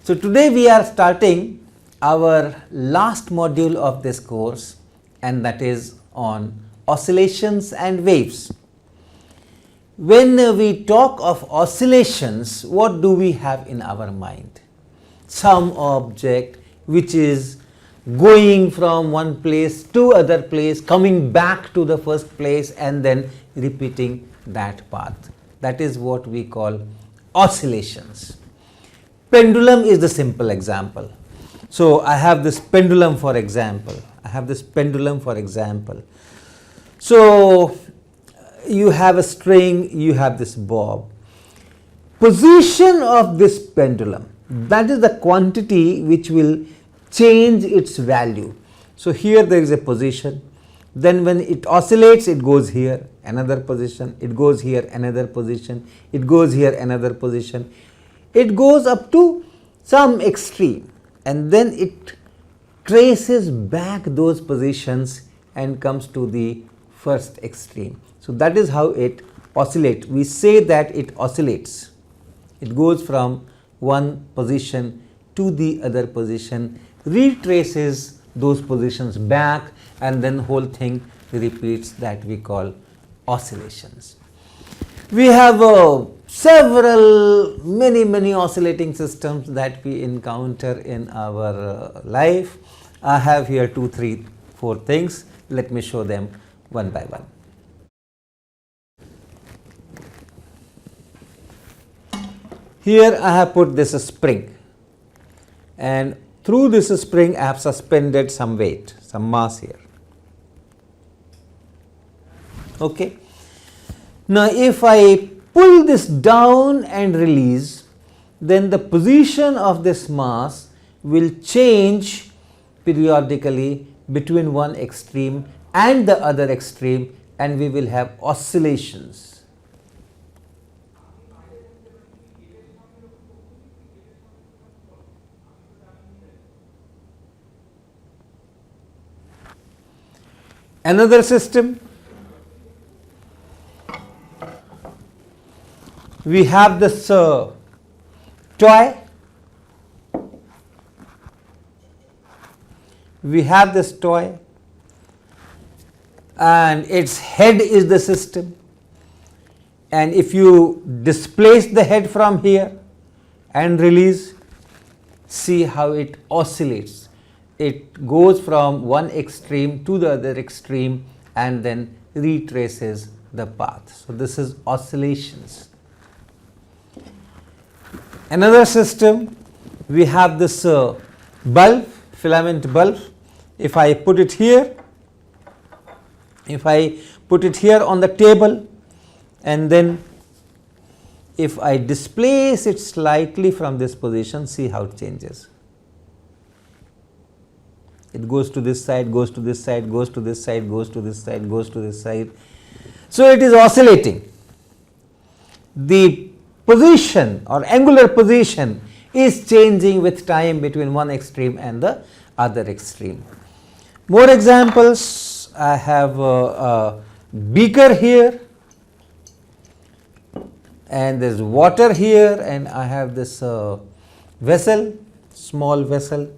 So today we are starting our last module of this course, and that is on oscillations and waves. When we talk of oscillations, what do we have in our mind? Some object which is going from one place to other place, coming back to the first place and then repeating that path. That is what we call oscillations. Pendulum is the simple example. So I have this pendulum for example. So you have a string, you have this bob. Position of this pendulum, that is the quantity which will change its value. So here there is a position, then when it oscillates it goes here, another position, it goes here, another position, it goes here, another position. It goes up to some extreme and then it traces back those positions and comes to the first extreme. So that is how it oscillates. We say that it oscillates. It goes from one position to the other position, retraces those positions back, and then whole thing repeats. That we call oscillations. We have many oscillating systems that we encounter in our life. I have here 2, 3, 4 things. Let me show them one by one. Here I have put this spring, and through this spring I have suspended some weight, some mass here. Okay. Now if I pull this down and release, then the position of this mass will change periodically between one extreme and the other extreme, and we will have oscillations. Another system, we have this toy. And its head is the system, and if you displace the head from here and release, see how it oscillates. It goes from one extreme to the other extreme and then retraces the path. So this is oscillations. Another system, we have this bulb, filament bulb. If I put it here on the table, and then if I displace it slightly from this position, see how it changes. It goes to this side, goes to this side, goes to this side, goes to this side, goes to this side. So it is oscillating. The position or angular position is changing with time between one extreme and the other extreme. More examples, I have a beaker here, and there is water here, and I have this vessel, small vessel,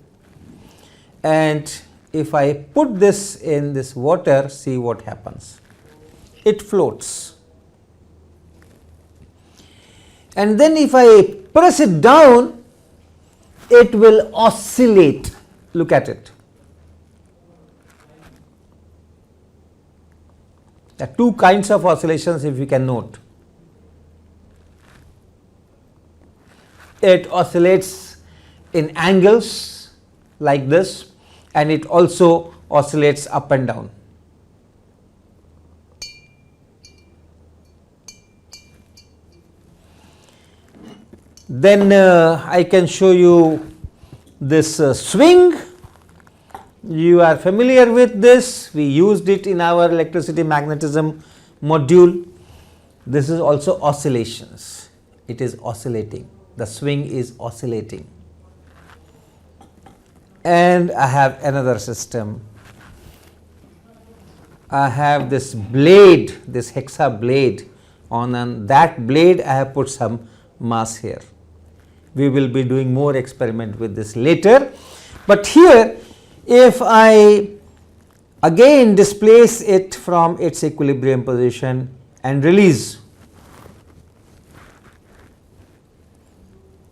and if I put this in this water, see what happens. It floats. And then if I press it down, it will oscillate. Look at it. There are two kinds of oscillations, if you can note. It oscillates in angles like this, and it also oscillates up and down. Then I can show you this swing. You are familiar with this. We used it in our electricity magnetism module. This is also oscillations. It is oscillating. The swing is oscillating. And I have another system. I have this blade, this hexa blade. On that blade I have put some mass here. We will be doing more experiment with this later. But here, if I again displace it from its equilibrium position and release,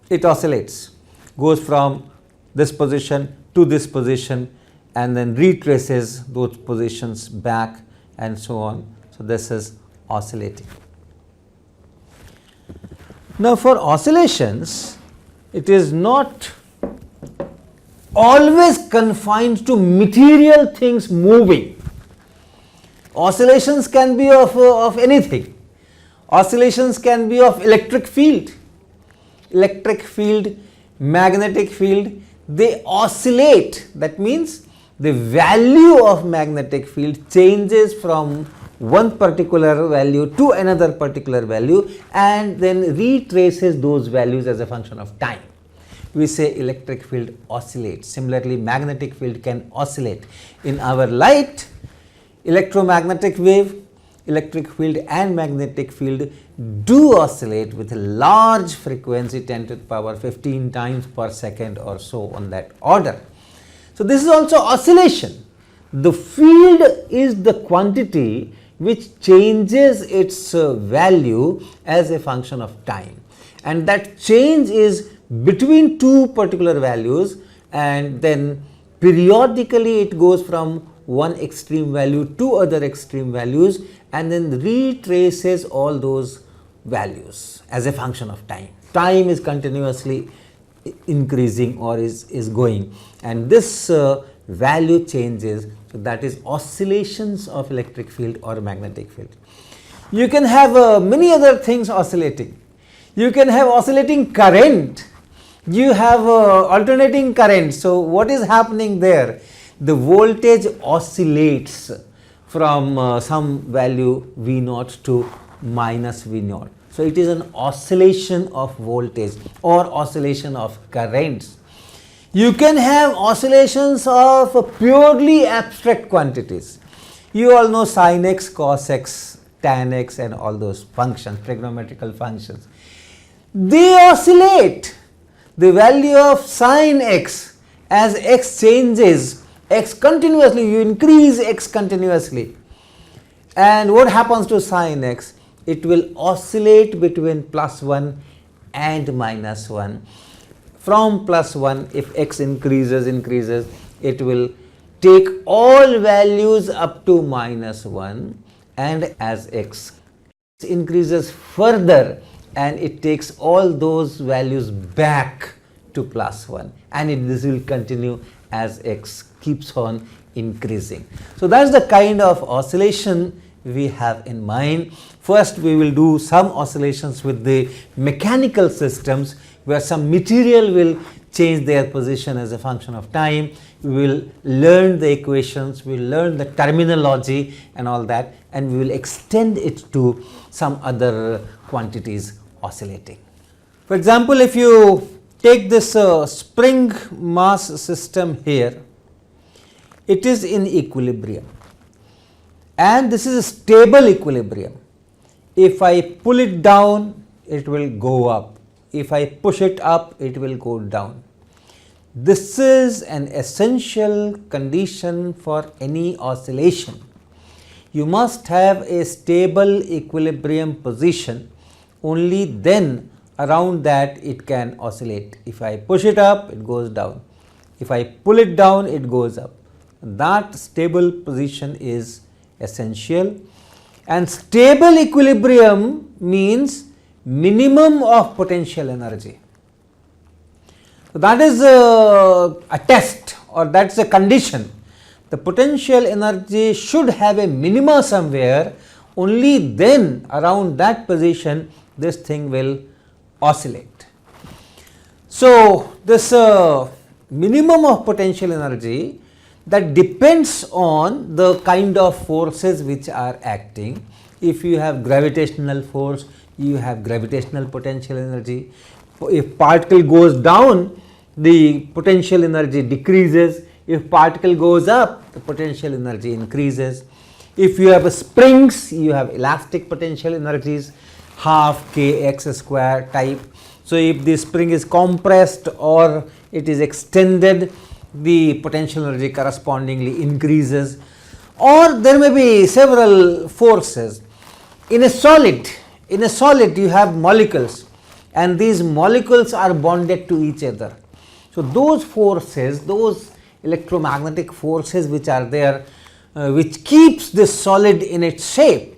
it oscillates, goes from this position to this position and then retraces those positions back and so on. So, this is oscillating. Now, for oscillations, it is not always confined to material things moving. Oscillations can be of anything. Oscillations can be of electric field, magnetic field. They oscillate. That means the value of magnetic field changes from one particular value to another particular value and then retraces those values as a function of time. We say electric field oscillates. Similarly, magnetic field can oscillate. In our light, electromagnetic wave, electric field and magnetic field do oscillate with a large frequency, 10 to the power 15 times per second or so on that order. So, this is also oscillation. The field is the quantity which changes its value as a function of time, and that change is between two particular values, and then periodically it goes from one extreme value to other extreme values and then retraces all those values as a function of time. Time is continuously increasing or is going, and this value changes. So, that is oscillations of electric field or magnetic field. You can have many other things oscillating. You can have oscillating current. You have alternating current. So, what is happening there? The voltage oscillates from some value V naught to minus V naught. So, it is an oscillation of voltage or oscillation of currents. You can have oscillations of purely abstract quantities. You all know sin x, cos x, tan x and all those functions, trigonometrical functions. They oscillate. The value of sin x, as x changes, x continuously, you increase x continuously. And what happens to sin x? It will oscillate between plus 1 and minus 1. From plus 1, if x increases, it will take all values up to minus 1, and as x increases further, and it takes all those values back to plus 1, and this will continue as x keeps on increasing. So, that is the kind of oscillation we have in mind. First, we will do some oscillations with the mechanical systems where some material will change their position as a function of time. We will learn the equations, we will learn the terminology and all that, and we will extend it to some other quantities oscillating. For example, if you take this spring mass system here, it is in equilibrium and this is a stable equilibrium. If I pull it down, it will go up. If I push it up, it will go down. This is an essential condition for any oscillation. You must have a stable equilibrium position, only then around that it can oscillate. If I push it up, it goes down. If I pull it down, it goes up. That stable position is essential, and stable equilibrium means minimum of potential energy. So, that is a test, or that is a condition. The potential energy should have a minima somewhere, only then around that position this thing will oscillate. So, this minimum of potential energy, that depends on the kind of forces which are acting. If you have gravitational force, you have gravitational potential energy. If particle goes down, the potential energy decreases. If particle goes up, the potential energy increases. If you have springs, you have elastic potential energies, half kx square type. So, if the spring is compressed or it is extended, the potential energy correspondingly increases, or there may be several forces. In a solid you have molecules, and these molecules are bonded to each other. So, those forces, those electromagnetic forces which are there, which keeps this solid in its shape,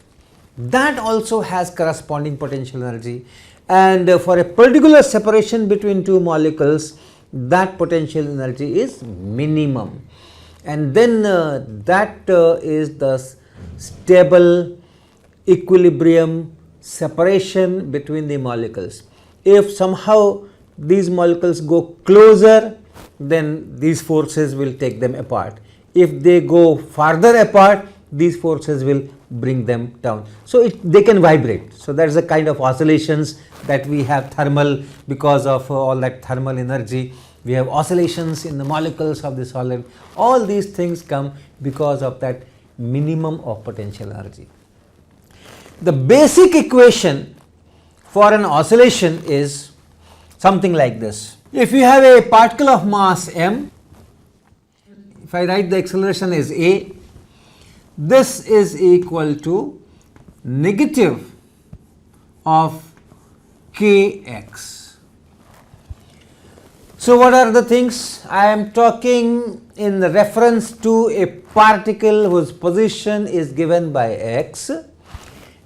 that also has corresponding potential energy, and for a particular separation between two molecules, that potential energy is minimum, and then that is the stable equilibrium separation between the molecules. If somehow these molecules go closer, then these forces will take them apart. If they go farther apart, these forces will bring them down. So, they can vibrate. So, that is the kind of oscillations that we have thermal, because of all that thermal energy. We have oscillations in the molecules of the solid. All these things come because of that minimum of potential energy. The basic equation for an oscillation is something like this. If you have a particle of mass m, if I write the acceleration as a, this is equal to negative of kx. So, what are the things? I am talking in reference to a particle whose position is given by x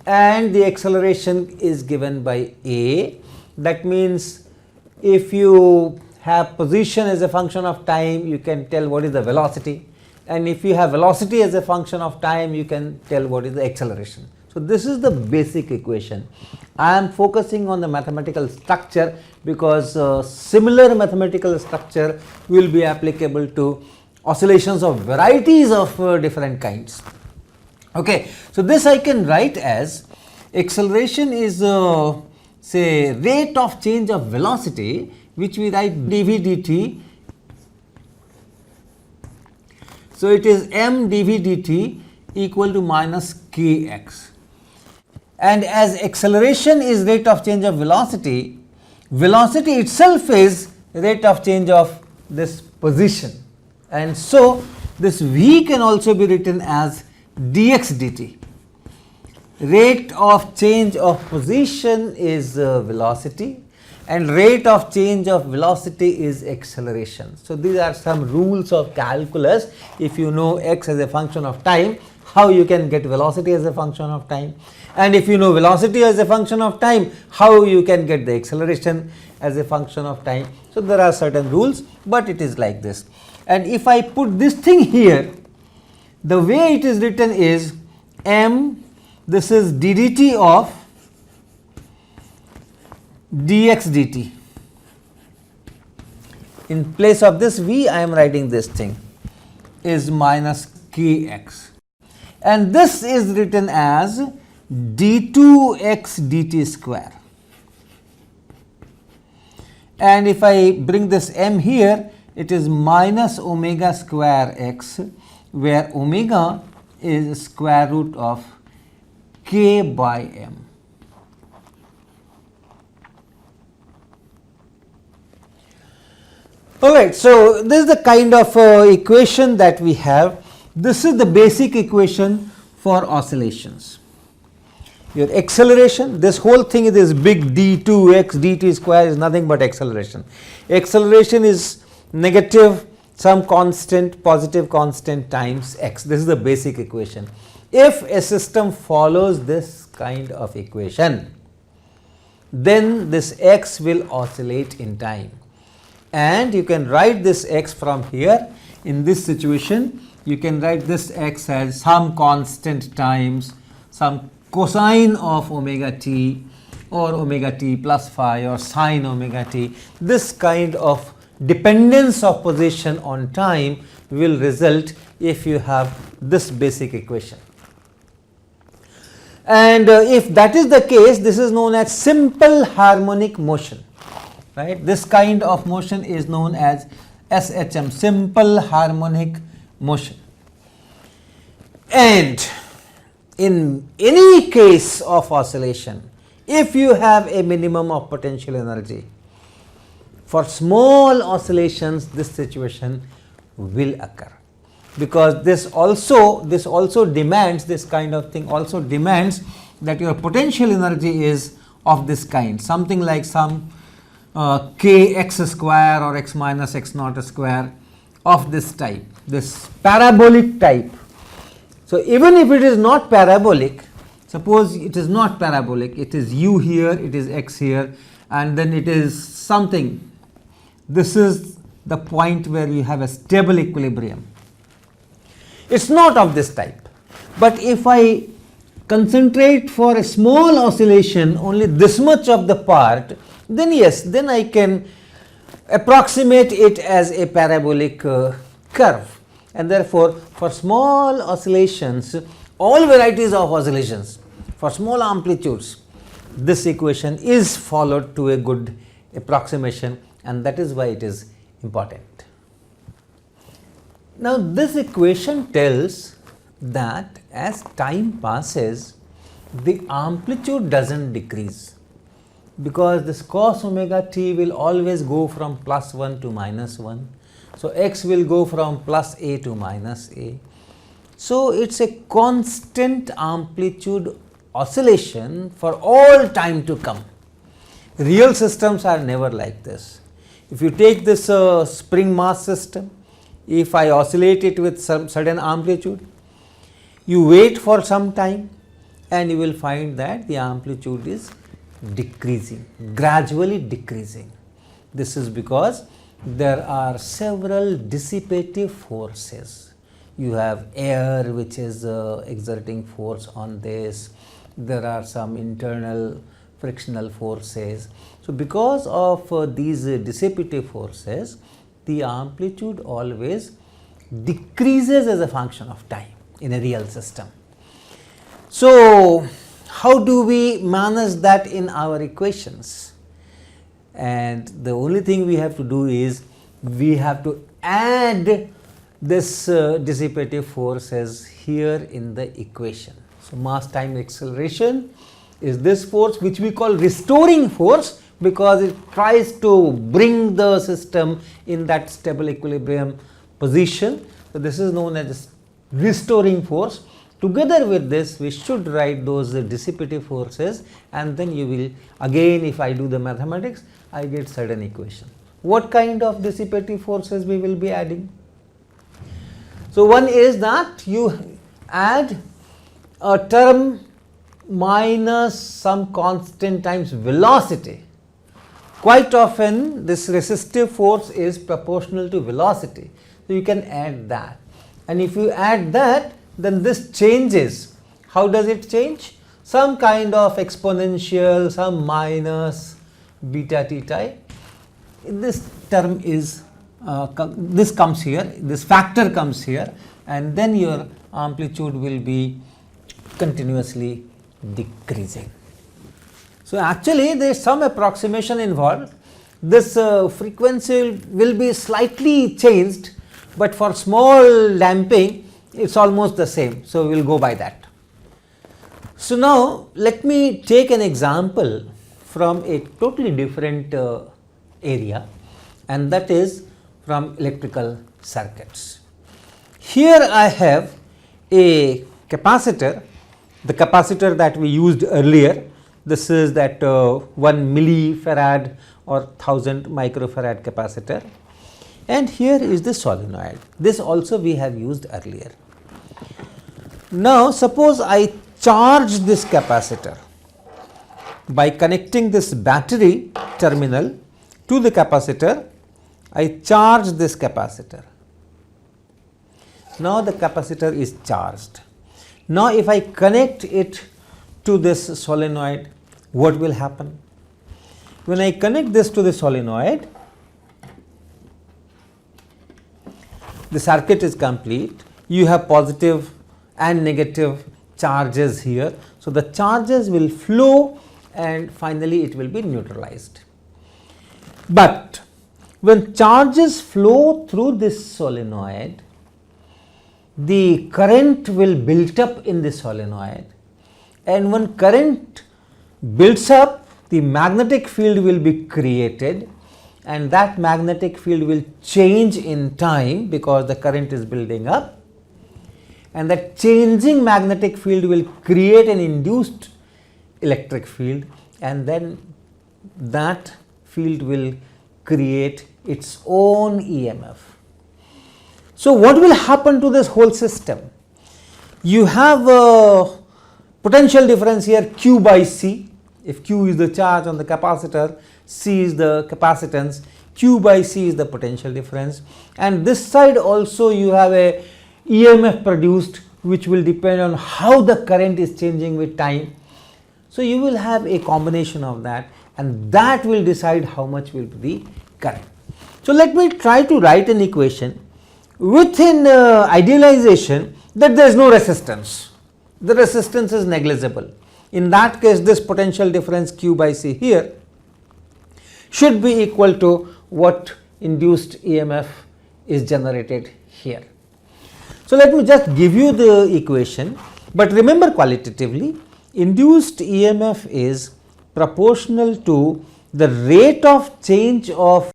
and the acceleration is given by a. That means, if you have position as a function of time, you can tell what is the velocity, and if you have velocity as a function of time, you can tell what is the acceleration. So, this is the basic equation. I am focusing on the mathematical structure because similar mathematical structure will be applicable to oscillations of varieties of different kinds. Okay. So, this I can write as acceleration is say rate of change of velocity, which we write dv dt. So, it is m dv dt equal to minus kx, and as acceleration is rate of change of velocity, velocity itself is rate of change of this position, and so this v can also be written as dx dt. Rate of change of position is velocity, and rate of change of velocity is acceleration. So, these are some rules of calculus. If you know x as a function of time, how you can get velocity as a function of time, and if you know velocity as a function of time, how you can get the acceleration as a function of time. So, there are certain rules, but it is like this. And if I put this thing here, the way it is written is m, this is ddt of dx dt. In place of this v, I am writing this thing is minus kx, and this is written as d2x dt square. And if I bring this m here, it is minus omega square x, where omega is square root of k by m. Alright, so this is the kind of equation that we have. This is the basic equation for oscillations. Your acceleration, this whole thing is this big d2x dt square is nothing but acceleration. Acceleration is negative some constant, positive constant times x. This is the basic equation. If a system follows this kind of equation, then this x will oscillate in time, and you can write this x from here. In this situation, you can write this x as some constant times some cosine of omega t, or omega t plus phi, or sine omega t. This kind of dependence of position on time will result if you have this basic equation. And if that is the case, this is known as simple harmonic motion, right? This kind of motion is known as SHM, simple harmonic motion. And in any case of oscillation, if you have a minimum of potential energy. For small oscillations, this situation will occur, because this also demands, this kind of thing also demands that your potential energy is of this kind, something like some k x square or x minus x naught square of this type, this parabolic type. So, even if it is not parabolic, suppose it is not parabolic, it is u here, it is x here, and then it is something. This is the point where you have a stable equilibrium. It is not of this type, but if I concentrate for a small oscillation only this much of the part, then yes, then I can approximate it as a parabolic curve, and therefore, for small oscillations, all varieties of oscillations for small amplitudes, this equation is followed to a good approximation, and that is why it is important. Now, this equation tells that as time passes, the amplitude does not decrease, because this cos omega t will always go from plus 1 to minus 1. So, x will go from plus a to minus a. So, it is a constant amplitude oscillation for all time to come. Real systems are never like this. If you take this spring mass system, if I oscillate it with some certain amplitude, you wait for some time and you will find that the amplitude is decreasing, gradually decreasing. This is because there are several dissipative forces. You have air which is exerting force on this, there are some internal frictional forces. So, because of these dissipative forces, the amplitude always decreases as a function of time in a real system. So, how do we manage that in our equations? And the only thing we have to do is we have to add this dissipative forces here in the equation. So, mass time acceleration is this force which we call restoring force, because it tries to bring the system in that stable equilibrium position. So, this is known as restoring force. Together with this, we should write those dissipative forces, and then you will again, if I do the mathematics, I get certain equation. What kind of dissipative forces we will be adding? So, one is that you add a term minus some constant times velocity. Quite often this resistive force is proportional to velocity. So, you can add that, and if you add that, then this changes. How does it change? Some kind of exponential, some minus beta t type. This term is this comes here, this factor comes here, and then your amplitude will be continuously decreasing. So, actually there is some approximation involved. This frequency will be slightly changed, but for small damping it is almost the same. So, we will go by that. So, now let me take an example from a totally different area, and that is from electrical circuits. Here I have a capacitor, the capacitor that we used earlier. This is that 1 millifarad or 1000 microfarad capacitor, and here is the solenoid. This also we have used earlier. Now, suppose I charge this capacitor by connecting this battery terminal to the capacitor. I charge this capacitor. Now, the capacitor is charged. Now, if I connect it to this solenoid, what will happen? When I connect this to the solenoid, the circuit is complete. You have positive and negative charges here. So, the charges will flow and finally it will be neutralized. But when charges flow through this solenoid, the current will build up in the solenoid, and when current builds up, the magnetic field will be created, and that magnetic field will change in time because the current is building up, and that changing magnetic field will create an induced electric field, and then that field will create its own EMF. So, what will happen to this whole system? You have a potential difference here Q by C. If Q is the charge on the capacitor, C is the capacitance, Q by C is the potential difference, and this side also you have a EMF produced which will depend on how the current is changing with time. So, you will have a combination of that, and that will decide how much will be the current. So, let me try to write an equation within idealization that there is no resistance, the resistance is negligible. In that case, this potential difference Q by C here should be equal to what induced EMF is generated here. So, let me just give you the equation, but remember qualitatively, induced EMF is proportional to the rate of change of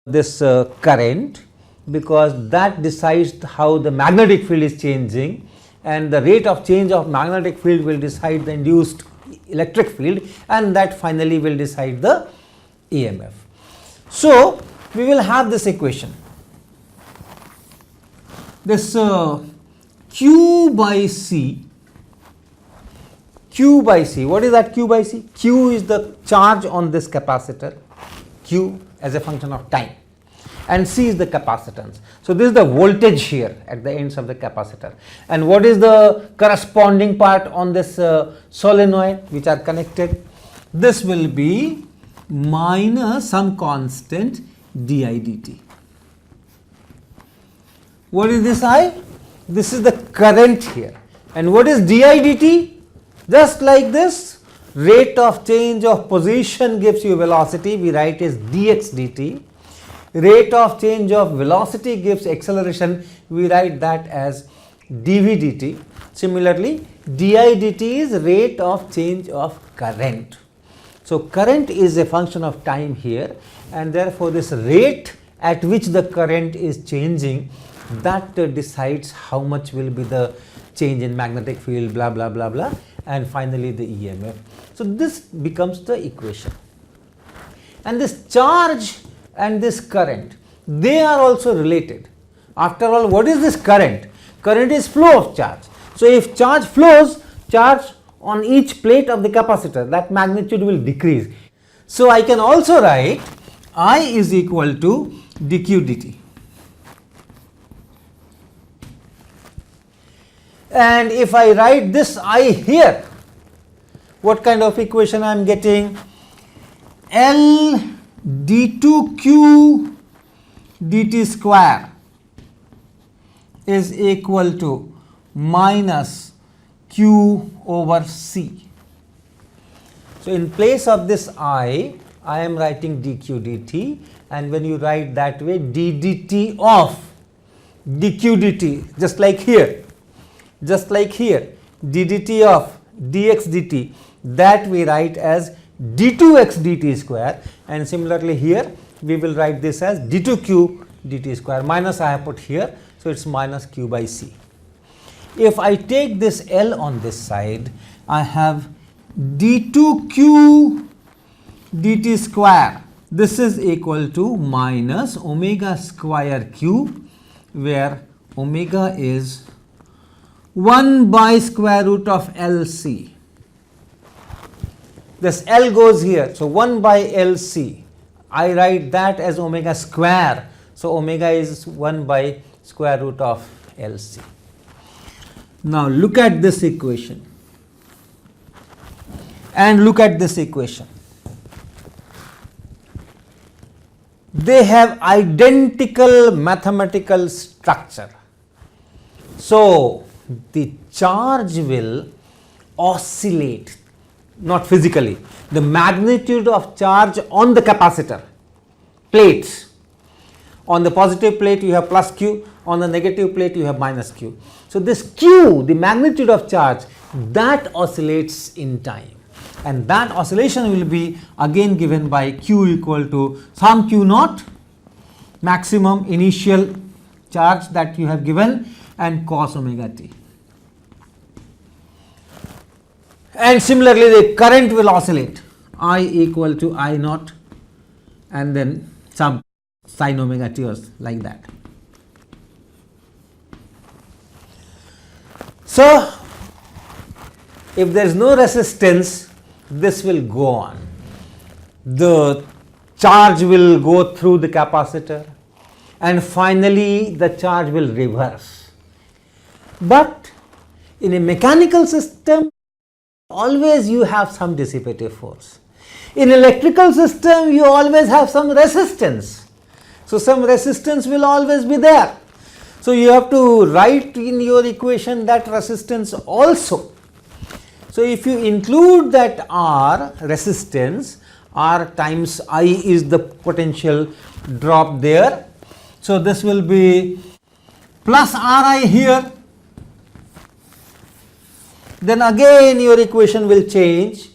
this current, because that decides how the magnetic field is changing, and the rate of change of magnetic field will decide the induced electric field, and that finally will decide the EMF. So, we will have this equation, this Q by C. Q by C, what is that Q by C? Q is the charge on this capacitor, Q as a function of time, and C is the capacitance. So, this is the voltage here at the ends of the capacitor, and what is the corresponding part on this solenoid which are connected? This will be minus some constant di dt. What is this I? This is the current here, and what is di dt? Just like this, rate of change of position gives you velocity, we write as dx dt. Rate of change of velocity gives acceleration, we write that as dv dt. Similarly, di dt is rate of change of current. So, current is a function of time here, and therefore, this rate at which the current is changing, that decides how much will be the change in magnetic field, blah blah blah blah, and finally the EMF. So, this becomes the equation, and this charge and this current, they are also related. After all, what is this current? Current is flow of charge. So, if charge flows, charge on each plate of the capacitor, that magnitude will decrease. So, I can also write I is equal to dq dt. And if I write this I here, what kind of equation I am getting? L d2q dt square is equal to minus q over c. So, in place of this I am writing dq dt, and when you write that way, d dt of dq dt, just like here, d dt of dx dt, that we write as d2x dt square, and similarly here we will write this as d2q dt square, minus I have put here. So, it is minus q by c. If I take this L on this side, I have d2q dt square, this is equal to minus omega square q, where omega is 1 by square root of LC. This L goes here, so 1 by LC, I write that as omega square. So, omega is 1 by square root of LC. Now, look at this equation and look at this equation. They have identical mathematical structure. So, the charge will oscillate, not physically, the magnitude of charge on the capacitor plates. On the positive plate you have plus q, on the negative plate you have minus q. So, this q, the magnitude of charge, that oscillates in time. and that oscillation will be again given by q equal to some q naught, maximum initial charge that you have given, and cos omega t. And similarly the current will oscillate, I equal to I naught and then some sin omega t or like that. So if there is no resistance, this will go on. The charge will go through the capacitor and finally the charge will reverse. But in a mechanical system, always you have some dissipative force. In electrical system, you always have some resistance. So some resistance will always be there. So you have to write in your equation that resistance also. So if you include that R resistance, R times I is the potential drop there. So this will be plus Ri here. Then again your equation will change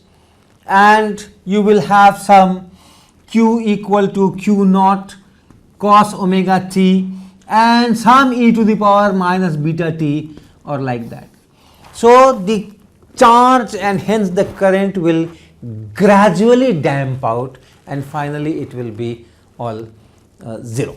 and you will have some q equal to q naught cos omega t and some e to the power minus beta t or like that. So the charge and hence the current will gradually damp out and finally it will be all 0.